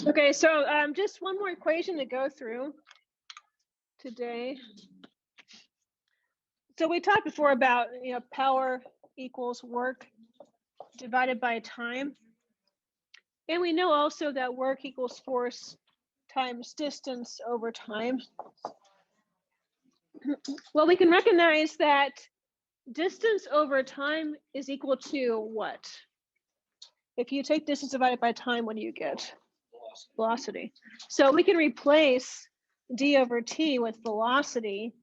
Okay, so just one more equation to go through today. So we talked before about, power equals work divided by time. And we know also that work equals force times distance over time. Well, we can recognize that distance over time is equal to what? If you take distance divided by time, what do you get? Velocity. So we can replace d over t with velocity,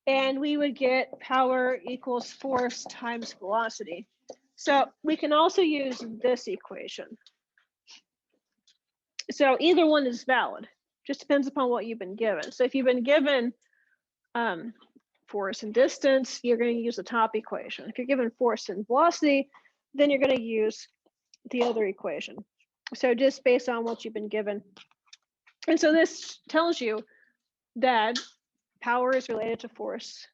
and we would get power equals force times velocity. So we can also use this equation. So either one is valid, just depends upon what you've been given. So if you've been given force and distance, you're going to use the top equation. If you're given force and velocity, then you're going to use the other equation. So just based on what you've been given. And so this tells you that power is related to force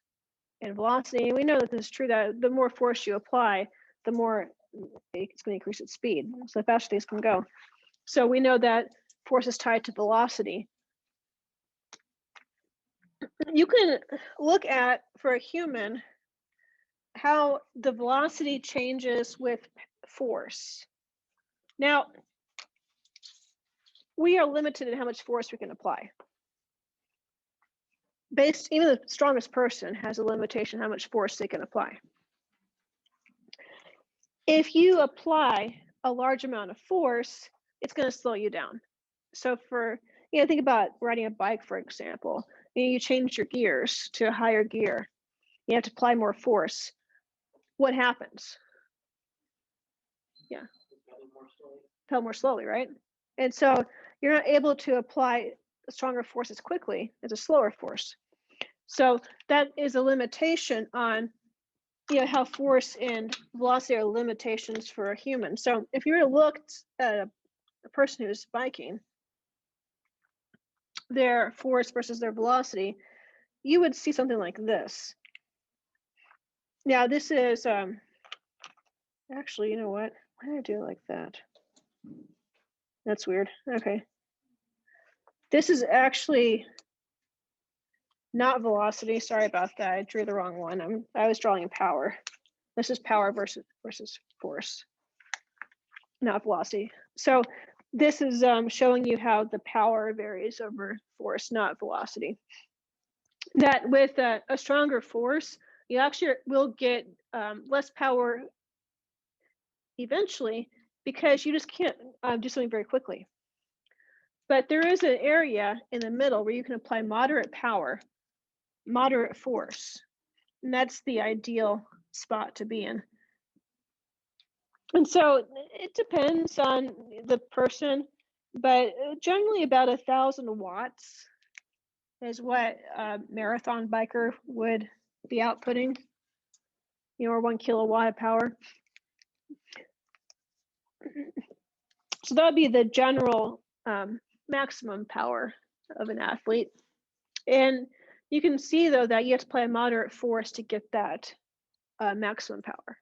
and velocity. And we know that this is true, that the more force you apply, the more it's going to increase its speed. So the faster things can go. So we know that force is tied to velocity. You can look at, for a human, how the velocity changes with force. Now, we are limited in how much force we can apply. Even the strongest person has a limitation how much force they can apply. If you apply a large amount of force, it's going to slow you down. So think about riding a bike, for example. You change your gears to a higher gear. You have to apply more force. What happens? Yeah. Pedal more slowly, right? And so you're not able to apply a stronger force as quickly as a slower force. So that is a limitation on how force and velocity are limitations for a human. So if you were to look at a person who's biking, their force versus their velocity, you would see something like this. Now this is actually, you know what? Why did I do it like that? That's weird. Okay. This is actually not velocity. Sorry about that. I drew the wrong one. I was drawing power. This is power versus force, not velocity. So this is showing you how the power varies over force, not velocity. That with a stronger force, you actually will get less power eventually, because you just can't do something very quickly. But there is an area in the middle where you can apply moderate power, moderate force, and that's the ideal spot to be in. And so it depends on the person, but generally about 1,000 watts is what a marathon biker would be outputting, or 1 kilowatt of power. So that would be the general maximum power of an athlete. And you can see, though, that you have to apply a moderate force to get that maximum power.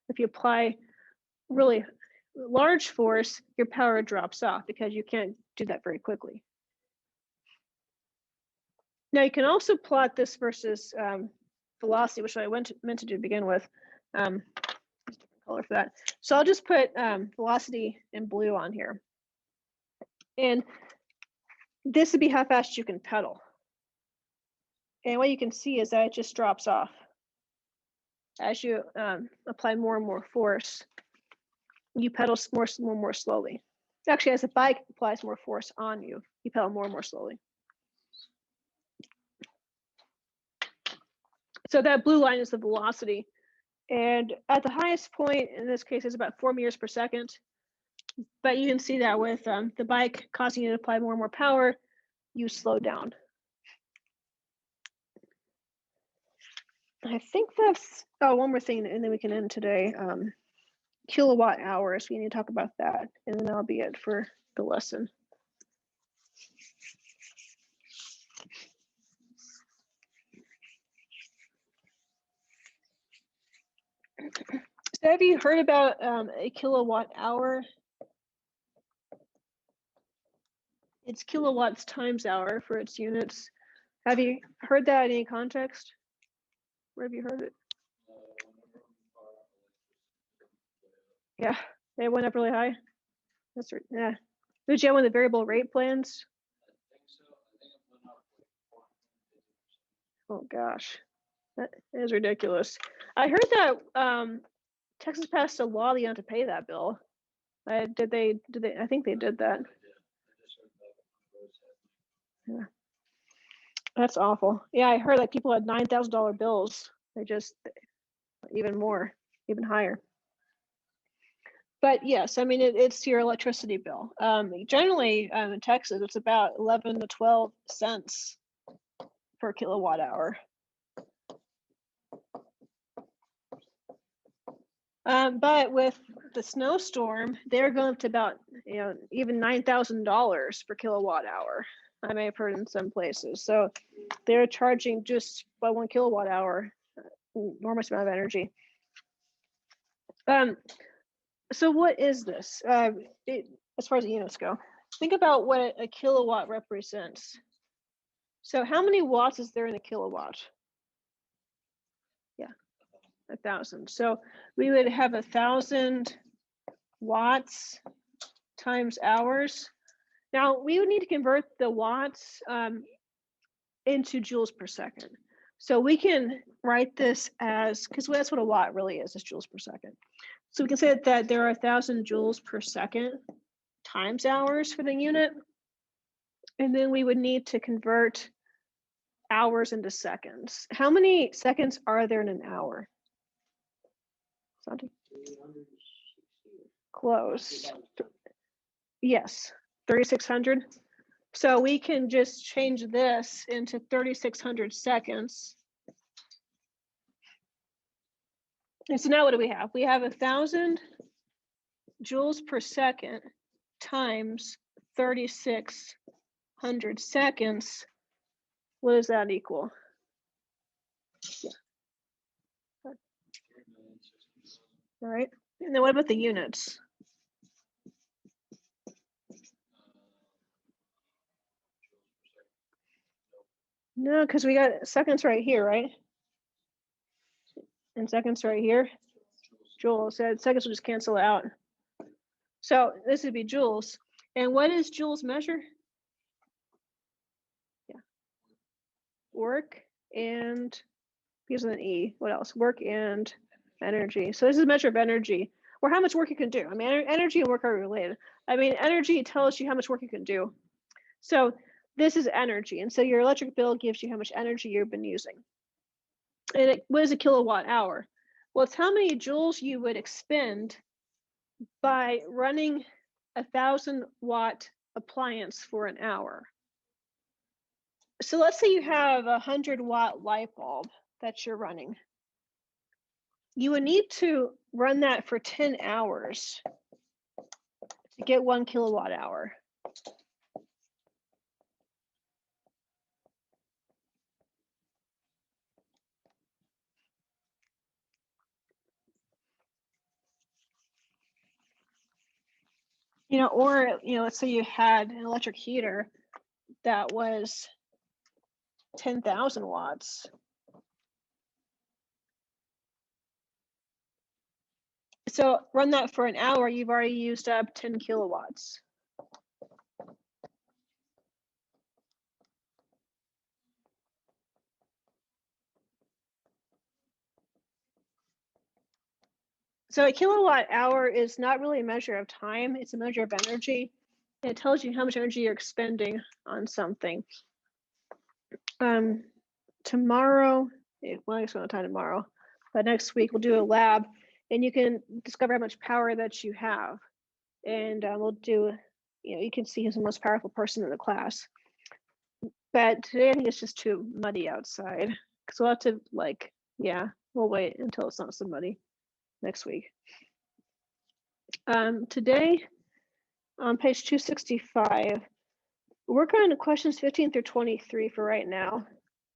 If you apply really large force, your power drops off because you can't do that very quickly. Now you can also plot this versus velocity, which I meant to do to begin with. Different color for that. So I'll just put velocity in blue on here. And this would be how fast you can pedal. And what you can see is that it just drops off as you apply more and more force. You pedal more slowly. Actually, as the bike applies more force on you, you pedal more and more slowly. So that blue line is the velocity. And at the highest point, in this case, is about 4 meters per second. But you can see that with the bike causing you to apply more and more power, you slow down. I think that's, one more thing, and then we can end today. Kilowatt hours, we need to talk about that, and then that'll be it for the lesson. So have you heard about a kilowatt hour? It's kilowatts times hour for its units. Have you heard that in any context? Where have you heard it? Yeah, they went up really high. That's right. Yeah. Did you have one of the variable rate plans? Oh gosh, that is ridiculous. I heard that Texas passed a law that you have to pay that bill. Did they? I think they did that. Yeah. That's awful. Yeah, I heard like people had $9,000 bills. They just even more, even higher. But yes, I mean it's your electricity bill. Generally in Texas, it's about 11 to 12 cents per kilowatt hour. But with the snowstorm, they're going up to about even $9,000 per kilowatt hour. I may have heard in some places. So they're charging just by 1 kilowatt hour, enormous amount of energy. So what is this? As far as the units go, think about what a kilowatt represents. So how many watts is there in a kilowatt? Yeah, 1,000. So we would have 1,000 watts times hours. Now we would need to convert the watts into joules per second. So we can write this as, because that's what a watt really is joules per second. So we can say that there are 1,000 joules per second times hours for the unit. And then we would need to convert hours into seconds. How many seconds are there in an hour? Something close. Yes, 3,600. So we can just change this into 3,600 seconds. And so now what do we have? We have 1,000 joules per second times 3,600 seconds. What does that equal? Yeah. All right. And then what about the units? No, because we got seconds right here, right? And seconds right here. Joules. Said seconds will just cancel out. So this would be joules. And what does joules measure? Yeah. Work and because of an E. What else? Work and energy. So this is a measure of energy, or how much work you can do. I mean, energy and work are related. I mean, energy tells you how much work you can do. So this is energy. And so your electric bill gives you how much energy you've been using. And what is a kilowatt hour? Well, it's how many joules you would expend by running 1,000 watt appliance for an hour. So let's say you have a 100 watt light bulb that you're running. You would need to run that for 10 hours to get 1 kilowatt hour. Or let's say you had an electric heater that was 10,000 watts. So run that for an hour, you've already used up 10 kilowatts. So a kilowatt hour is not really a measure of time, it's a measure of energy. It tells you how much energy you're expending on something. Tomorrow, well, it's not time tomorrow, but next week we'll do a lab and you can discover how much power that you have. And we'll do, you can see who's the most powerful person in the class. But today I think it's just too muddy outside. So we'll have to we'll wait until it's not so muddy next week. Today on page 265, work on questions 15 through 23 for right now.